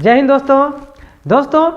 जय हिंद दोस्तों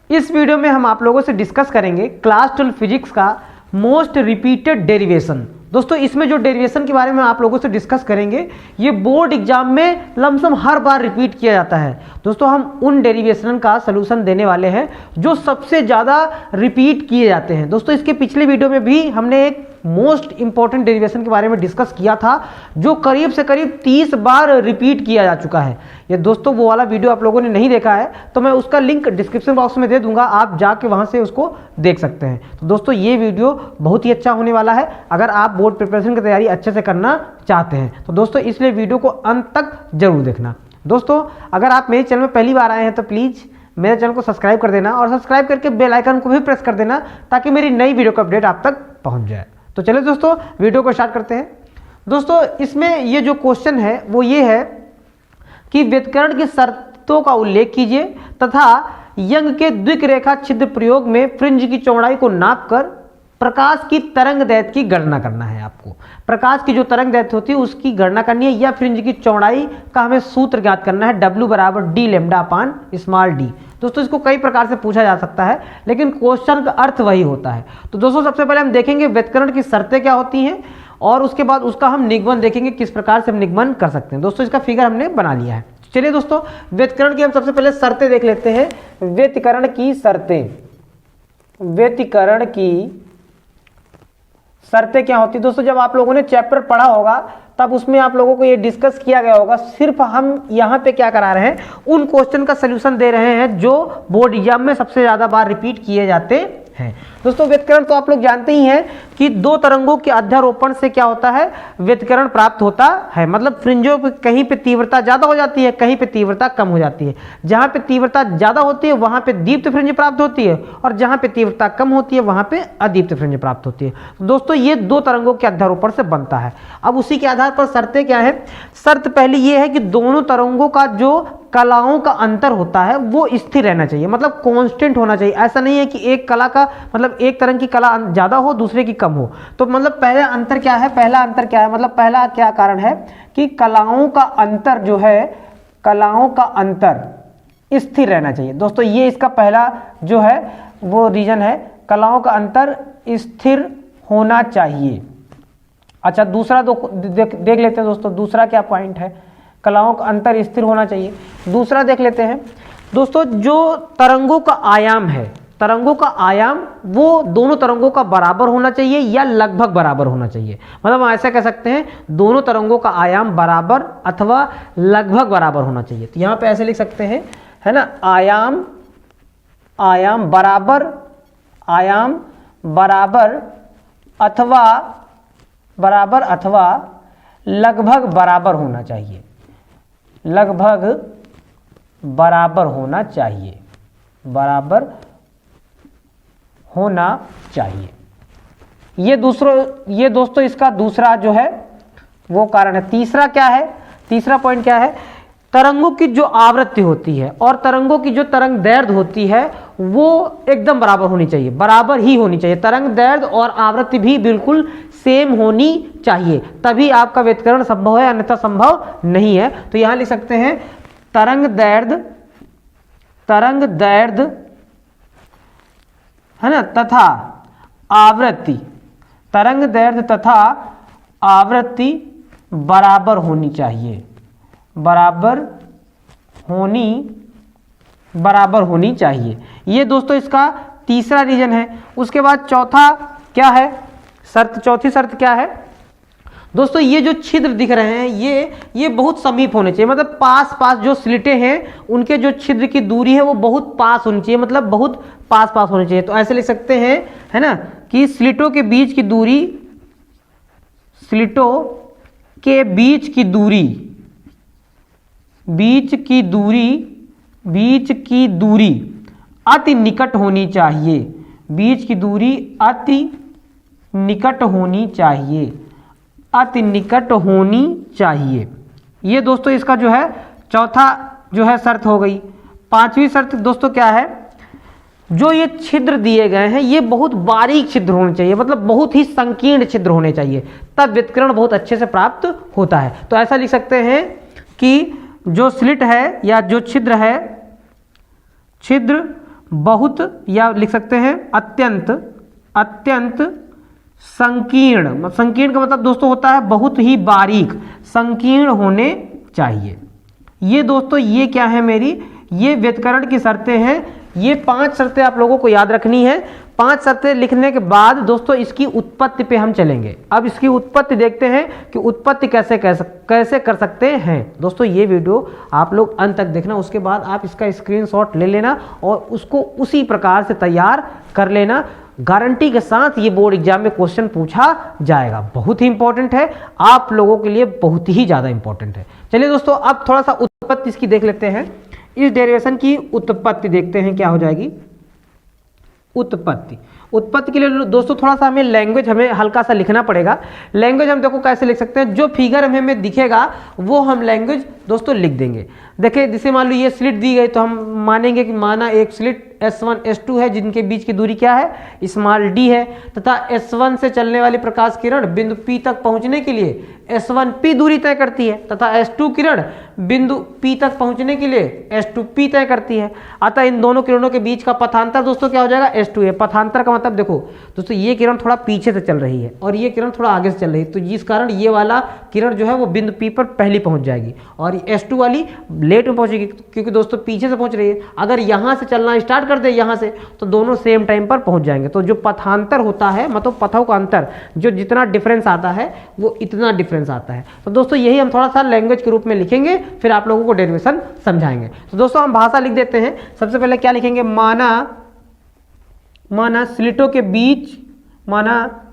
इस वीडियो में हम आप लोगों से डिस्कस करेंगे क्लास 12 फिजिक्स का मोस्ट रिपीटेड डेरिवेशन। दोस्तों इसमें जो डेरिवेशन के बारे में आप लोगों से डिस्कस करेंगे ये बोर्ड एग्जाम में लमसम हर बार रिपीट किया जाता है। दोस्तों हम उन डेरिवेशन का सलूशन देने वाले हैं जो सबसे ज़्यादा रिपीट किए जाते हैं। दोस्तों इसके पिछले वीडियो में भी हमने एक मोस्ट इंपॉर्टेंट डेरिवेशन के बारे में डिस्कस किया था जो करीब से करीब 30 बार रिपीट किया जा चुका है। ये दोस्तों वो वाला वीडियो आप लोगों ने नहीं देखा है तो मैं उसका लिंक डिस्क्रिप्शन बॉक्स में दे दूंगा, आप जाके वहां से उसको देख सकते हैं। तो दोस्तों ये वीडियो बहुत ही अच्छा होने वाला है अगर आप बोर्ड प्रिपरेशन की तैयारी अच्छे से करना चाहते हैं तो दोस्तों इसलिए वीडियो को अंत तक जरूर देखना। दोस्तों अगर आप मेरे चैनल में पहली बार आए हैं तो प्लीज़ मेरे चैनल को सब्सक्राइब कर देना और सब्सक्राइब करके बेल आइकन को भी प्रेस कर देना ताकि मेरी नई वीडियो का अपडेट आप तक पहुंच जाए। तो चलिए दोस्तों वीडियो को स्टार्ट करते हैं। दोस्तों इसमें ये जो क्वेश्चन है वो ये है कि व्यतिकरण की शर्तों का उल्लेख कीजिए तथा यंग के द्विरेखा छिद्र प्रयोग में फ्रिंज की चौड़ाई को नापकर प्रकाश की तरंग दैर्घ्य की गणना करना है। आपको प्रकाश की जो तरंग दैर्घ्य होती है उसकी गणना करनी है या फ्रिंज की चौड़ाई का हमें सूत्र ज्ञात करना है W बराबर d लैम्डा अपान स्मॉल d। दोस्तों इसको कई प्रकार से पूछा जा सकता है लेकिन क्वेश्चन का अर्थ वही होता है। तो दोस्तों सबसे पहले हम देखेंगे व्यतिकरण की शर्तें क्या होती हैं और उसके बाद उसका हम निगमन देखेंगे किस प्रकार से हम निगमन कर सकते हैं। दोस्तों इसका फिगर हमने बना लिया है। चलिए दोस्तों व्यतिकरण की हम सबसे पहले शर्तें देख लेते हैं। व्यतिकरण की शर्तें क्या होती है। दोस्तों जब आप लोगों ने चैप्टर पढ़ा होगा तब उसमें आप लोगों को ये डिस्कस किया गया होगा। सिर्फ हम यहाँ पे क्या करा रहे हैं उन क्वेश्चन का सलूशन दे रहे हैं जो बोर्ड एग्जाम में सबसे ज़्यादा बार रिपीट किए जाते हैं। दोस्तों व्यतिकरण तो आप लोग जानते ही हैं कि दो तरंगों के अध्यारोपण से क्या होता है व्यतिकरण प्राप्त होता है। मतलब फ्रिंजों पे कहीं पे तीव्रता ज़्यादा हो जाती है, कहीं पे तीव्रता कम हो जाती है। जहाँ पे तीव्रता ज़्यादा होती है वहाँ पे दीप्त फ्रिंज प्राप्त होती है और जहाँ पे तीव्रता कम होती है वहाँ पे अदीप्त फ्रिंज प्राप्त होती है। तो दोस्तों ये दो तरंगों के अध्यारोपण से बनता है। अब उसी के आधार पर शर्तें क्या है। शर्त पहली ये है कि दोनों तरंगों का जो कलाओं का अंतर होता है वो स्थिर रहना चाहिए, मतलब कांस्टेंट होना चाहिए। ऐसा नहीं है कि एक कला का मतलब एक तरंग की कला ज्यादा हो दूसरे की कम हो। तो मतलब पहला अंतर क्या है, मतलब पहला क्या कारण है कि कलाओं का अंतर जो है, कलाओं का अंतर स्थिर रहना चाहिए। दोस्तों ये इसका पहला जो है वो रीजन है, कलाओं का अंतर स्थिर होना चाहिए। अच्छा दूसरा देख लेते हैं दोस्तों, दूसरा क्या पॉइंट है, कलाओं का अंतर स्थिर होना चाहिए। दूसरा देख लेते हैं दोस्तों, जो तरंगों का आयाम है, तरंगों का आयाम वो दोनों तरंगों का बराबर होना चाहिए या लगभग बराबर होना चाहिए। मतलब हम ऐसा कह सकते हैं दोनों तरंगों का आयाम बराबर अथवा लगभग बराबर होना चाहिए। तो यहाँ पे ऐसे लिख सकते हैं, है ना, आयाम बराबर अथवा लगभग बराबर होना चाहिए, लगभग बराबर होना चाहिए, बराबर होना चाहिए। ये दोस्तों इसका दूसरा जो है वो कारण है। तीसरा क्या है, तीसरा पॉइंट क्या है, तरंगों की जो आवृत्ति होती है और तरंगों की जो तरंग दैर्घ्य होती है वो एकदम बराबर होनी चाहिए, बराबर ही होनी चाहिए। तरंग दैर्घ्य और आवृत्ति भी बिल्कुल सेम होनी चाहिए, तभी आपका व्यतिकरण संभव है, अन्यथा संभव नहीं है। तो यहां लिख सकते हैं तरंग दैर्घ्य है ना तथा आवृत्ति, तरंग दैर्घ्य तथा आवृत्ति बराबर होनी चाहिए, बराबर होनी चाहिए। ये दोस्तों इसका तीसरा रीजन है। उसके बाद चौथा क्या है शर्त, चौथी शर्त क्या है दोस्तों, ये जो छिद्र दिख रहे हैं ये बहुत समीप होने चाहिए, मतलब पास जो स्लिटें हैं उनके जो छिद्र की दूरी है वो बहुत पास होनी चाहिए, मतलब बहुत पास होनी चाहिए। तो ऐसे लिख सकते हैं, है ना, कि स्लिटों के बीच की दूरी अति निकट होनी चाहिए, बीच की दूरी अति निकट होनी चाहिए। ये दोस्तों इसका जो है चौथा जो है शर्त हो गई। पांचवी शर्त दोस्तों क्या है, जो ये छिद्र दिए गए हैं ये बहुत बारीक छिद्र होने चाहिए, मतलब बहुत ही संकीर्ण छिद्र होने चाहिए, तब व्यतिकरण बहुत अच्छे से प्राप्त होता है। तो ऐसा लिख सकते हैं कि जो स्लिट है या जो छिद्र है छिद्र बहुत, या लिख सकते हैं अत्यंत, अत्यंत संकीर्ण। संकीर्ण का मतलब दोस्तों होता है बहुत ही बारीक, संकीर्ण होने चाहिए। ये दोस्तों ये क्या है मेरी, ये व्युत्करण की शर्तें हैं। ये 5 शर्तें आप लोगों को याद रखनी है। 5 शर्तें लिखने के बाद दोस्तों इसकी उत्पत्ति पे हम चलेंगे। अब इसकी उत्पत्ति देखते हैं कि उत्पत्ति कैसे कर सकते हैं। दोस्तों ये वीडियो आप लोग अंत तक देखना, उसके बाद आप इसका स्क्रीनशॉट ले लेना और उसको उसी प्रकार से तैयार कर लेना। गारंटी के साथ ये बोर्ड एग्जाम में क्वेश्चन पूछा जाएगा। बहुत ही इंपॉर्टेंट है, आप लोगों के लिए बहुत ही ज़्यादा इंपॉर्टेंट है। चलिए दोस्तों अब थोड़ा सा उत्पत्ति इसकी देख लेते हैं। इस डेरिवेशन की उत्पत्ति देखते हैं क्या हो जाएगी। उत्पत्ति, उत्पत्ति के लिए दोस्तों थोड़ा सा हमें लैंग्वेज हमें हल्का सा लिखना पड़ेगा। लैंग्वेज हम देखो कैसे लिख सकते हैं, जो फिगर हमें दिखेगा वो हम लैंग्वेज दोस्तों लिख देंगे। देखिए जैसे मान लो ये स्लिट दी गई तो हम मानेंगे कि माना एक स्लिट S1 S2 है जिनके बीच की दूरी क्या है, स्मॉल d है, तथा S1 से चलने वाली प्रकाश किरण बिंदु P तक पहुंचने के लिए S1P दूरी तय करती है, तथा S2 किरण बिंदु P तक पहुंचने के लिए S2P तय करती है। अतः इन दोनों किरणों के बीच का पथांतर दोस्तों क्या हो जाएगा, S2 है। पथांतर का मतलब देखो दोस्तों ये किरण थोड़ा पीछे से चल रही है और ये किरण थोड़ा आगे से चल रही है, तो जिस कारण ये वाला किरण जो है वो बिंदु P पर पहली पहुंच जाएगी और S2 वाली लेट में पहुंचेगी, क्योंकि दोस्तों पीछे से पहुंच रही है। अगर यहाँ से चलना स्टार्ट कर दे यहाँ से, तो दोनों सेम टाइम पर पहुंच जाएंगे। तो जो पथांतर होता है मतलब पथों का अंतर, जो जितना डिफरेंस आता है वो इतना डिफरेंस आता है। तो दोस्तों यही हम थोड़ा सा लैंग्वेज के रूप में लिखेंगे, फिर आप लोगों को डेरिवेशन समझाएंगे। तो दोस्तों हम भाषा लिख देते हैं। सबसे पहले क्या लिखेंगे, माना स्लिटों के बीच, माना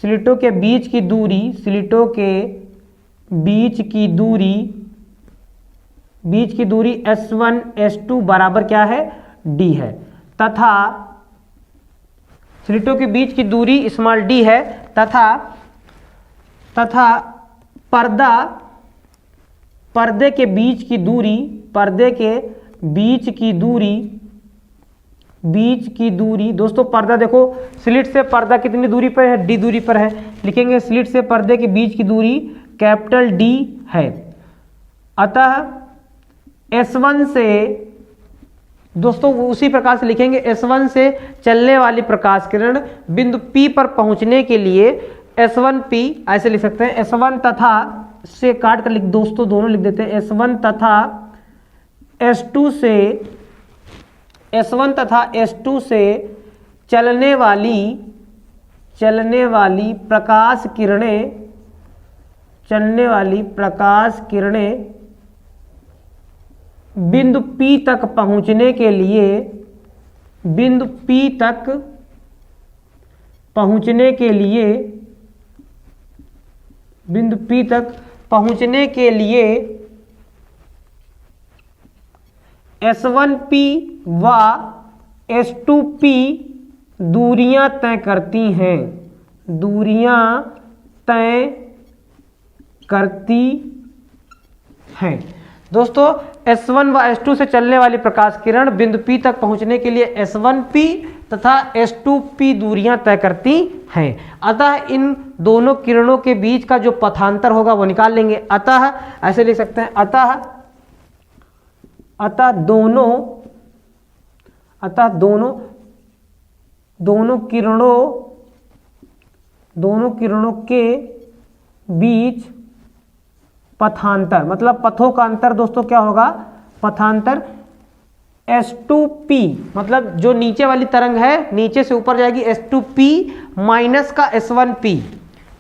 स्लिटों के बीच की दूरी, स्लिटों के बीच की दूरी S1 S2 बराबर क्या है, d है, तथा स्लिटों के बीच की दूरी स्मॉल d है, तथा पर्दे के बीच की दूरी दोस्तों, पर्दा देखो स्लिट से पर्दा कितनी दूरी पर है, d दूरी पर है। लिखेंगे स्लिट से पर्दे के बीच की दूरी कैपिटल D है। अतः S1 से दोस्तों उसी प्रकार से लिखेंगे, S1 से चलने वाली प्रकाश किरण बिंदु P पर पहुंचने के लिए S1P ऐसे लिख सकते हैं। S1 तथा से काट कर लिख दोस्तों दोनों लिख देते हैं, S1 तथा S2 से चलने वाली प्रकाश किरणें बिंदु P तक पहुंचने के लिए S1P व S2P दूरियां तय करती हैं। दोस्तों S1 व S2 से चलने वाली प्रकाश किरण बिंदु P तक पहुंचने के लिए S1P तथा S2P दूरियां तय करती हैं। अतः इन दोनों किरणों के बीच का जो पथांतर होगा वो निकाल लेंगे। अतः ऐसे लिख सकते हैं, अतः दोनों किरणों के बीच पथांतर मतलब पथों का अंतर दोस्तों क्या होगा, पथांतर S2P मतलब जो नीचे वाली तरंग है नीचे से ऊपर जाएगी, S2P माइनस का S1P,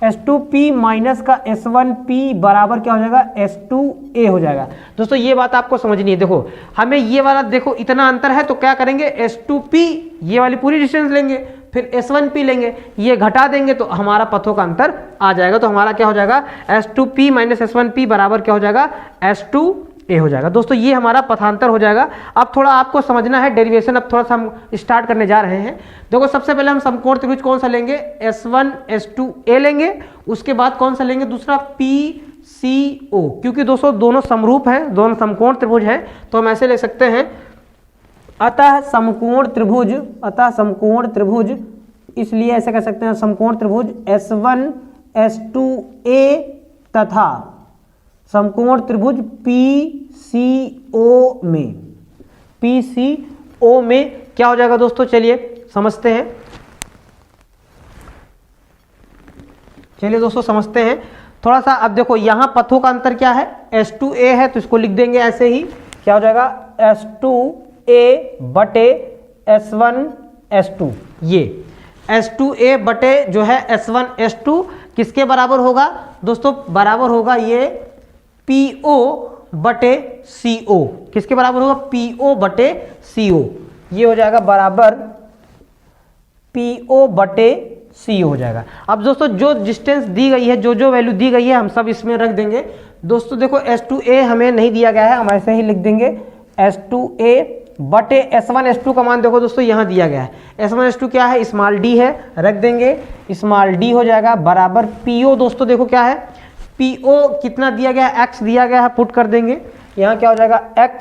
S2P माइनस का S1P बराबर क्या हो जाएगा, S2A हो जाएगा। दोस्तों ये बात आपको समझनी है। देखो हमें ये वाला देखो इतना अंतर है तो क्या करेंगे, S2P ये वाली पूरी डिस्टेंस लेंगे, फिर S1P लेंगे, ये घटा देंगे तो हमारा पथों का अंतर आ जाएगा। तो हमारा क्या हो जाएगा, S2P माइनस S1P बराबर क्या हो जाएगा, S2A हो जाएगा। दोस्तों ये हमारा पथांतर हो जाएगा। अब थोड़ा आपको समझना है डेरिवेशन, अब थोड़ा सा हम स्टार्ट करने जा रहे हैं। देखो सबसे पहले हम समकोण त्रिभुज कौन सा लेंगे, S1 S2A लेंगे। उसके बाद कौन सा लेंगे, दूसरा PCO, क्योंकि दोस्तों दोनों समरूप हैं, दोनों समकोण त्रिभुज हैं, तो हम ऐसे ले सकते हैं। अतः समकोण त्रिभुज इसलिए ऐसे कह सकते हैं, समकोण त्रिभुज S1 S2A तथा समकोण त्रिभुज PCO ओ में क्या हो जाएगा दोस्तों, चलिए समझते हैं। चलिए दोस्तों समझते हैं थोड़ा सा। अब देखो यहाँ पथों का अंतर क्या है, H2A है तो इसको लिख देंगे ऐसे ही, क्या हो जाएगा H2A बटे S1S2। ये H2A बटे जो है S1S2 किसके बराबर होगा दोस्तों, बराबर होगा ये PO बटे CO। किसके बराबर होगा, PO बटे CO। ये हो जाएगा बराबर PO बटे CO हो जाएगा। अब दोस्तों जो डिस्टेंस दी गई है, जो वैल्यू दी गई है हम सब इसमें रख देंगे। दोस्तों देखो H2A हमें नहीं दिया गया है, हम ऐसे ही लिख देंगे H2A बटे S1S2 का मान देखो दोस्तों यहाँ दिया गया है। S1S2 क्या है, स्मॉल d है, रख देंगे स्मॉल d हो जाएगा बराबर PO। दोस्तों देखो क्या है, PO कितना दिया गया है, x दिया गया है, पुट कर देंगे यहाँ क्या हो जाएगा x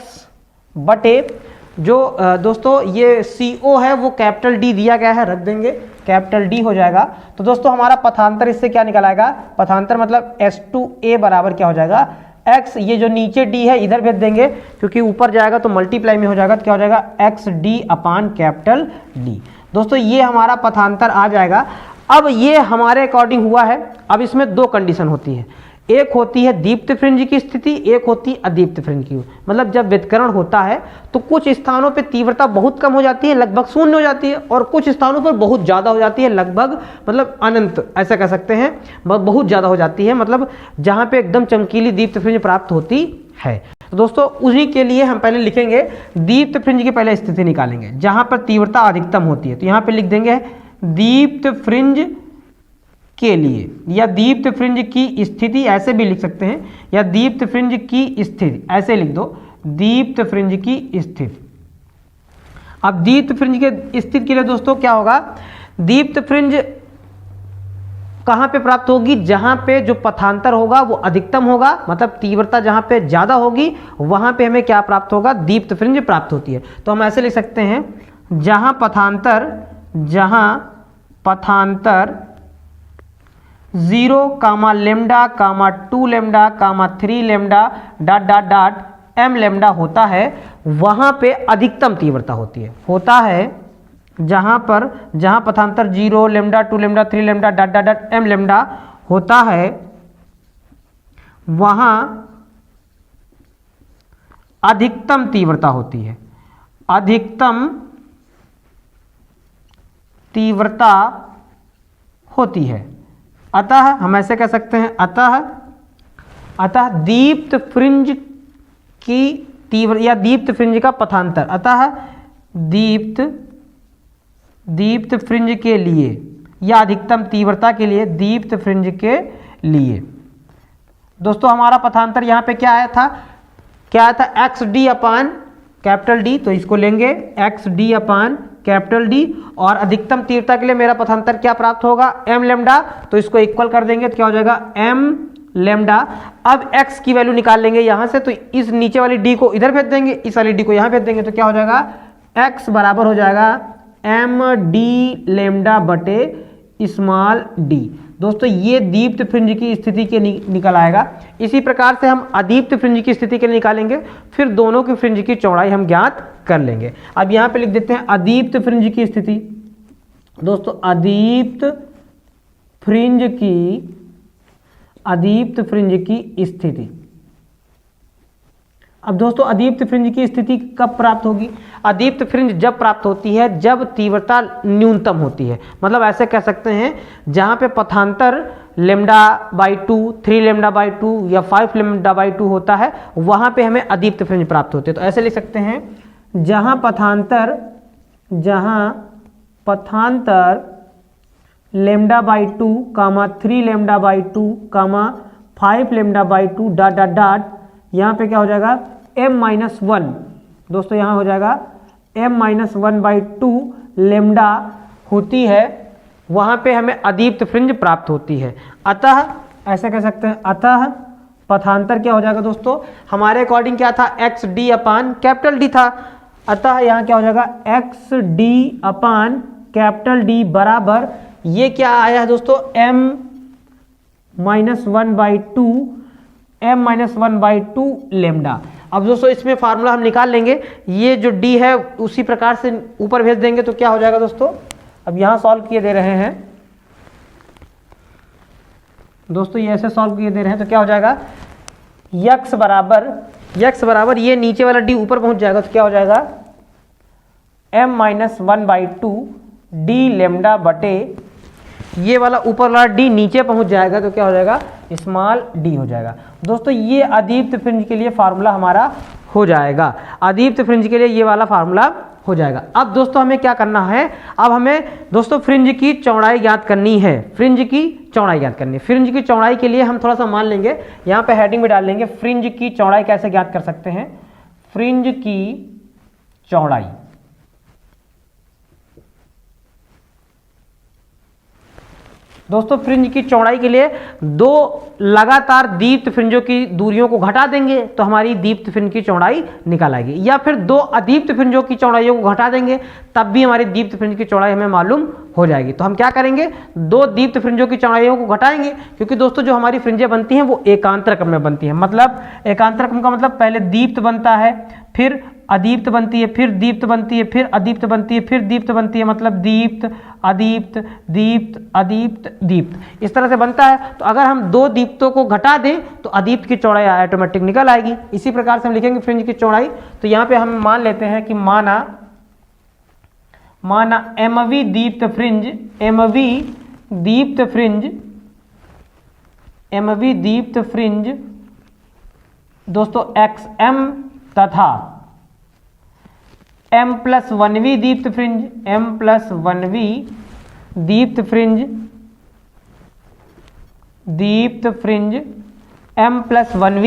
बटे जो दोस्तों ये CO है वो कैपिटल D दिया गया है, रख देंगे कैपिटल D हो जाएगा। तो दोस्तों हमारा पथांतर इससे क्या निकल आएगा, पथांतर मतलब H2A बराबर क्या हो जाएगा x, ये जो नीचे d है इधर भेज देंगे क्योंकि ऊपर जाएगा तो मल्टीप्लाई में हो जाएगा, तो क्या हो जाएगा XD अपान कैपिटल D। दोस्तों ये हमारा पथांतर आ जाएगा। अब ये हमारे अकॉर्डिंग हुआ है। अब इसमें दो कंडीशन होती है, एक होती है दीप्त फ्रिंज की स्थिति, एक होती है अदीप्त फ्रिंज की। मतलब जब वितरण होता है तो कुछ स्थानों पे तीव्रता बहुत कम हो जाती है, लगभग शून्य हो जाती है, और कुछ स्थानों पर बहुत ज़्यादा हो जाती है, लगभग मतलब अनंत ऐसा कह सकते हैं, बहुत ज़्यादा हो जाती है, मतलब जहाँ पे एकदम चमकीली दीप्त फ्रिंज प्राप्त होती है। तो दोस्तों उन्हीं के लिए हम पहले लिखेंगे दीप्त फ्रिंज की पहले स्थिति निकालेंगे जहाँ पर तीव्रता अधिकतम होती है। तो यहाँ पे लिख देंगे दीप्त फ्रिंज के लिए, या दीप्त फ्रिंज की स्थिति ऐसे भी लिख सकते हैं, या दीप्त फ्रिंज की स्थिति ऐसे लिख दो, दीप्त फ्रिंज की स्थिति। अब दीप्त फ्रिंज के स्थिति के लिए दोस्तों क्या होगा, दीप्त फ्रिंज कहां पे प्राप्त होगी, जहां पे जो पथांतर होगा वो अधिकतम होगा, मतलब तीव्रता जहां पे ज्यादा होगी वहां पे हमें क्या प्राप्त होगा, दीप्त फ्रिंज प्राप्त होती है। तो हम ऐसे लिख सकते हैं जहां पथांतर 0 कामा लेमडा कामा 2 लेमडा कामा 3 lambda dot dot dot m lambda होता है, वहां पे अधिकतम तीव्रता होती है, होता है जहां पथांतर 0 lambda 2 lambda 3 lambda dot dot dot m lambda होता है, वहां अधिकतम तीव्रता होती है, अधिकतम तीव्रता होती है। अतः हम ऐसे कह सकते हैं, अतः दीप्त फ्रिंज की तीव्र या दीप्त फ्रिंज का पथांतर, अतः दीप्त फ्रिंज के लिए या अधिकतम तीव्रता के लिए दीप्त फ्रिंज के लिए दोस्तों हमारा पथांतर यहाँ पे क्या आया था, XD अपान कैपिटल D। तो इसको लेंगे XD अपान कैपिटल D, और अधिकतम तीव्रता के लिए मेरा पथांतर क्या प्राप्त होगा, m लेमडा। तो इसको इक्वल कर देंगे तो क्या हो जाएगा m लेमडा। अब x की वैल्यू निकाल लेंगे यहाँ से, तो इस नीचे वाली d को इधर भेज देंगे, इस वाली d को यहाँ भेज देंगे, तो क्या हो जाएगा x बराबर हो जाएगा md लेमडा बटे स्मॉल d। दोस्तों ये दीप्त फ्रिंज की स्थिति के निकल आएगा। इसी प्रकार से हम अदीप्त फ्रिंज की स्थिति के लिए निकालेंगे, फिर दोनों की फ्रिंज की चौड़ाई हम ज्ञात कर लेंगे। अब यहाँ पे लिख देते हैं अदीप्त फ्रिंज की स्थिति। दोस्तों अदीप्त फ्रिंज की स्थिति। अब दोस्तों अदीप्त फ्रिंज की स्थिति कब प्राप्त होगी, अदीप्त फ्रिंज जब प्राप्त होती है जब तीव्रता न्यूनतम होती है, मतलब ऐसे कह सकते हैं जहां पे पथांतर लेमडा बाई 2, 3 लेमडा बाई 2 या 5 लेमडा बाई 2 होता है, वहां पे हमें अदीप्त फ्रिंज प्राप्त होते हैं। तो ऐसे लिख सकते हैं जहां पथांतर lambda by 2 comma 3 lambda by 2 comma 5 lambda by 2 dot dot dot, यहाँ पे क्या हो जाएगा m-1। दोस्तों यहाँ हो जाएगा m-1/2 लेमडा होती है, वहाँ पे हमें अदीप्त फ्रिंज प्राप्त होती है। अतः ऐसे कह सकते हैं, अतः पथांतर क्या हो जाएगा दोस्तों, हमारे अकॉर्डिंग क्या था, XD अपान कैपिटल D था। अतः यहाँ क्या हो जाएगा XD अपान कैपिटल D बराबर, ये क्या आया है दोस्तों, m-1/2 लेमडा। अब दोस्तों इसमें फार्मूला हम निकाल लेंगे, ये जो डी है उसी प्रकार से ऊपर भेज देंगे तो क्या हो जाएगा दोस्तों, अब यहाँ सॉल्व किए दे रहे हैं दोस्तों, ये ऐसे सॉल्व किए दे रहे हैं तो क्या हो जाएगा, यक्स बराबर ये नीचे वाला डी ऊपर पहुंच जाएगा तो क्या हो जाएगा m-1/2 डी लेमडा बटे ये वाला ऊपर वाला डी नीचे पहुंच जाएगा तो क्या हो जाएगा, स्मॉल डी हो जाएगा। दोस्तों ये अदीप्त फ्रिंज के लिए फार्मूला हमारा हो जाएगा, अदीप्त फ्रिंज के लिए ये वाला फार्मूला हो जाएगा। अब दोस्तों हमें क्या करना है, अब हमें दोस्तों फ्रिंज की चौड़ाई ज्ञात करनी है, फ्रिंज की चौड़ाई ज्ञात करनी है। फ्रिंज की चौड़ाई के लिए हम थोड़ा सा मान लेंगे, यहाँ पे हेडिंग में डाल लेंगे फ्रिंज की चौड़ाई कैसे ज्ञात कर सकते हैं, फ्रिंज की चौड़ाई दोस्तों फ्रिंज की चौड़ाई के लिए दो लगातार दीप्त फ्रिंजों की दूरियों को घटा देंगे तो हमारी दीप्त फ्रिंज की चौड़ाई निकाल आएगी, या फिर दो अदीप्त फ्रिंजों की चौड़ाइयों को घटा देंगे तब भी हमारी दीप्त फ्रिंज की चौड़ाई हमें मालूम हो जाएगी। तो हम क्या करेंगे, दो दीप्त फ्रिंजों की चौड़ाइयों को घटाएंगे, क्योंकि दोस्तों जो हमारी फ्रिंजें बनती हैं वो एकांतर क्रम में बनती हैं। मतलब एकांतर क्रम का मतलब पहले दीप्त बनता है, फिर अदीप्त बनती है, फिर दीप्त बनती है, फिर अदीप्त बनती है, फिर दीप्त बनती है, मतलब दीप्त अदीप्त दीप्त अदीप्त दीप्त, इस तरह से बनता है। तो अगर हम दो दीप्तों को घटा दें तो अदीप्त की चौड़ाई ऑटोमेटिक निकल आएगी। इसी प्रकार से हम लिखेंगे फ्रिंज की चौड़ाई, तो यहाँ पे हम मान लेते हैं कि माना एमवी दीप्त फ्रिंज, एमवी दीप्त फ्रिंज दोस्तों XM तथा M+1V दीप्त फ्रिंज, M+1V दीप्त फ्रिंज M+1V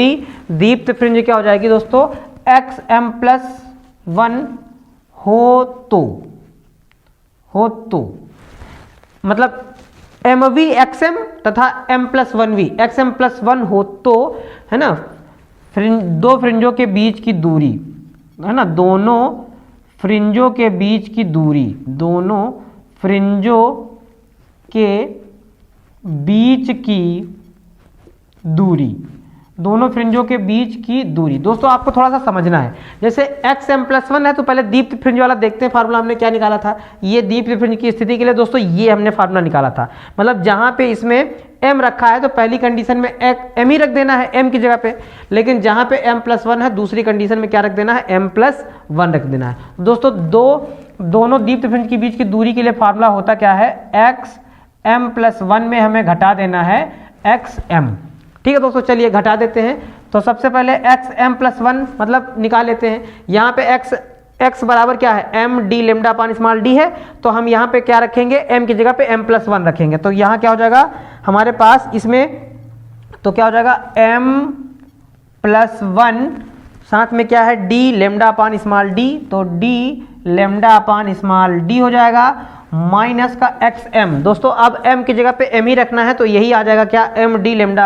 दीप्त फ्रिंज क्या हो जाएगी दोस्तों, XM+1 हो तो मतलब MV XM तथा M+1V XM+1 हो तो, है ना, दो फ्रिंजों के बीच की दूरी, है ना, दोनों फ्रिंजों के बीच की दूरी, दोनों फ्रिंजों के बीच की दूरी, दोनों फ्रिंजों के बीच की दूरी। दोस्तों आपको थोड़ा सा समझना है, जैसे XM+1 है तो पहले दीप्त फ्रिंज वाला देखते हैं फार्मूला हमने क्या निकाला था। ये दीप्त फ्रिंज की स्थिति के लिए दोस्तों ये हमने फार्मूला निकाला था, मतलब जहां पे इसमें M रखा है तो पहली कंडीशन में M ही रख देना है M की जगह पे, लेकिन जहां पे M+1 है दूसरी कंडीशन में क्या रख देना है, M+1 रख देना है। दोस्तों दोनों दीप्त फ्रिंज के बीच की दूरी के लिए फार्मूला होता क्या है, XM+1 में हमें घटा देना है XM। ठीक है दोस्तों, चलिए घटा देते हैं। तो सबसे पहले XM+1 मतलब निकाल लेते हैं। यहाँ पे x बराबर क्या है, m d लेमडा अपान स्मॉल d है, तो हम यहाँ पे क्या रखेंगे, m की जगह पे M+1 रखेंगे। तो यहाँ क्या हो जाएगा हमारे पास इसमें, तो क्या हो जाएगा M+1 साथ में क्या है d लेमडा अपान स्मॉल d, तो d लेमडा अपान स्मॉल d हो जाएगा माइनस का XM। दोस्तों अब m की जगह पे m ही रखना है तो यही आ जाएगा क्या, m d लेमडा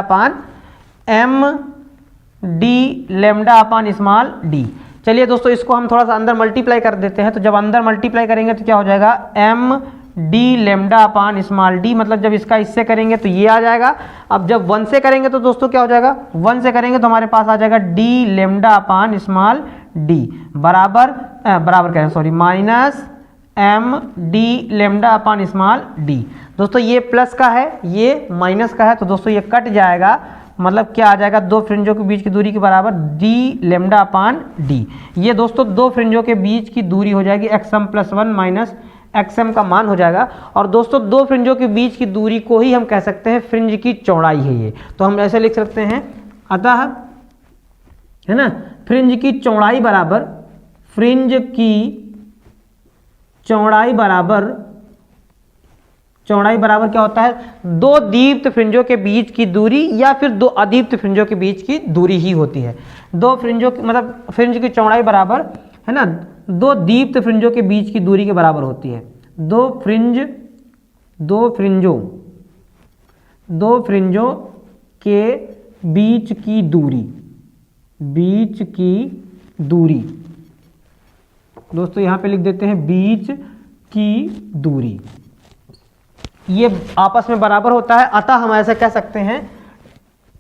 अपान स्मॉल d। चलिए दोस्तों इसको हम थोड़ा सा अंदर मल्टीप्लाई कर देते हैं, तो जब अंदर मल्टीप्लाई करेंगे तो क्या हो जाएगा, m d लेमडा अपान स्मॉल d, मतलब जब इसका इससे करेंगे तो ये आ जाएगा। अब जब 1 से करेंगे तो दोस्तों क्या हो जाएगा, 1 से करेंगे तो हमारे पास आ जाएगा d लेमडा अपान स्मॉल d बराबर कह रहे sorry minus m d lambda अपान स्मॉल d। दोस्तों ये प्लस का है ये माइनस का है, तो दोस्तों ये कट जाएगा, मतलब क्या आ जाएगा, दो फ्रिंजों के बीच की दूरी के बराबर d लेमडा अपान d। ये दोस्तों दो फ्रिंजों के बीच की दूरी हो जाएगी XM+1 माइनस XM का मान हो जाएगा। और दोस्तों दो फ्रिंजों के बीच की दूरी को ही हम कह सकते हैं फ्रिंज की चौड़ाई है ये, तो हम ऐसे लिख सकते हैं, अतः है ना फ्रिंज की चौड़ाई बराबर, फ्रिंज की चौड़ाई बराबर क्या होता है, दो दीप्त फ्रिंजों के बीच की दूरी या फिर दो अदीप्त फ्रिंजों के बीच की दूरी ही होती है। दो फ्रिंजों की मतलब फ्रिंज की चौड़ाई बराबर, है ना, दो दीप्त फ्रिंजों के बीच की दूरी के बराबर होती है। दो फ्रिंजों के बीच की दूरी दोस्तों यहाँ पे लिख देते हैं बीच की दूरी, ये आपस में बराबर होता है। अतः हम ऐसा कह सकते हैं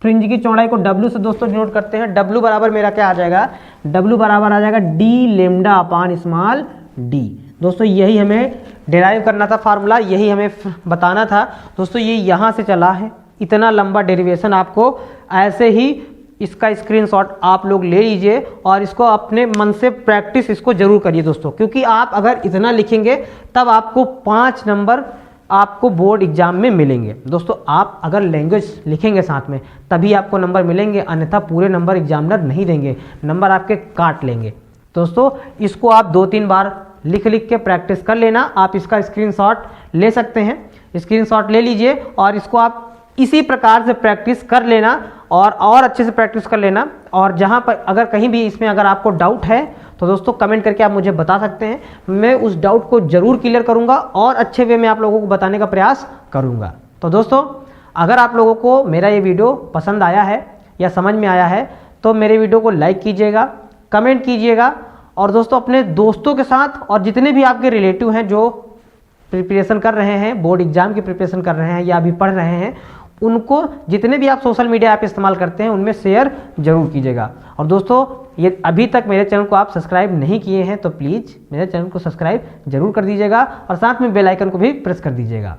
फ्रिंज की चौड़ाई को W से दोस्तों डिनोट करते हैं। W बराबर मेरा क्या आ जाएगा, W बराबर आ जाएगा डी लेमडा अपान स्मॉल डी। दोस्तों यही हमें डिराइव करना था फार्मूला, यही हमें बताना था। दोस्तों ये यहाँ से चला है, इतना लंबा डेरिवेशन आपको ऐसे ही इसका स्क्रीनशॉट आप लोग ले लीजिए और इसको अपने मन से प्रैक्टिस इसको जरूर करिए दोस्तों, क्योंकि आप अगर इतना लिखेंगे तब आपको 5 नंबर आपको बोर्ड एग्जाम में मिलेंगे। दोस्तों आप अगर लैंग्वेज लिखेंगे साथ में तभी आपको नंबर मिलेंगे, अन्यथा पूरे नंबर एग्जामिनर नहीं देंगे, नंबर आपके काट लेंगे। दोस्तों इसको आप 2-3 बार लिख के प्रैक्टिस कर लेना। आप इसका स्क्रीनशॉट ले सकते हैं, स्क्रीनशॉट ले लीजिए और इसको आप इसी प्रकार से प्रैक्टिस कर लेना और अच्छे से प्रैक्टिस कर लेना। और जहाँ पर अगर कहीं भी इसमें अगर आपको डाउट है तो दोस्तों कमेंट करके आप मुझे बता सकते हैं, मैं उस डाउट को जरूर क्लियर करूँगा और अच्छे वे में आप लोगों को बताने का प्रयास करूँगा। तो दोस्तों अगर आप लोगों को मेरा ये वीडियो पसंद आया है या समझ में आया है तो मेरे वीडियो को लाइक कीजिएगा, कमेंट कीजिएगा और दोस्तों अपने दोस्तों के साथ और जितने भी आपके रिलेटिव हैं जो प्रिपरेशन कर रहे हैं, बोर्ड एग्जाम की प्रिपरेशन कर रहे हैं या अभी पढ़ रहे हैं, उनको जितने भी आप सोशल मीडिया ऐप इस्तेमाल करते हैं उनमें शेयर जरूर कीजिएगा। और दोस्तों ये अभी तक मेरे चैनल को आप सब्सक्राइब नहीं किए हैं तो प्लीज़ मेरे चैनल को सब्सक्राइब जरूर कर दीजिएगा और साथ में बेल आइकन को भी प्रेस कर दीजिएगा।